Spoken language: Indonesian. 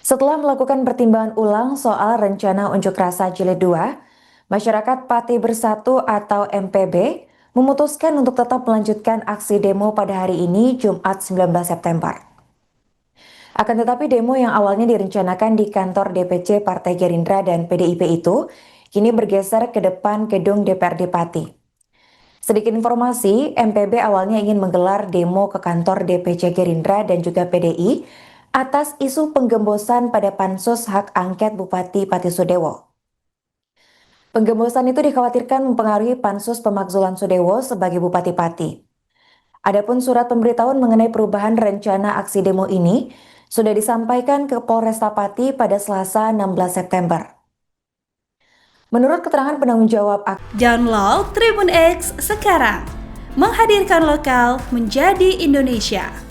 Setelah melakukan pertimbangan ulang soal rencana unjuk rasa jilid 2, masyarakat Pati Bersatu atau MPB memutuskan untuk tetap melanjutkan aksi demo pada hari ini Jumat 19 September. Akan tetapi demo yang awalnya direncanakan di kantor DPC Partai Gerindra dan PDIP itu kini bergeser ke depan gedung DPRD Pati. Sedikit informasi, MPB awalnya ingin menggelar demo ke kantor DPC Gerindra dan juga PDI atas isu penggembosan pada Pansus Hak Angket Bupati Pati Sudewo. Penggembosan itu dikhawatirkan mempengaruhi Pansus Pemakzulan Sudewo sebagai Bupati Pati. Adapun surat pemberitahuan mengenai perubahan rencana aksi demo ini sudah disampaikan ke Polresta Pati pada Selasa 16 September. Menurut keterangan penanggung jawab Download Tribun X sekarang, menghadirkan lokal menjadi Indonesia.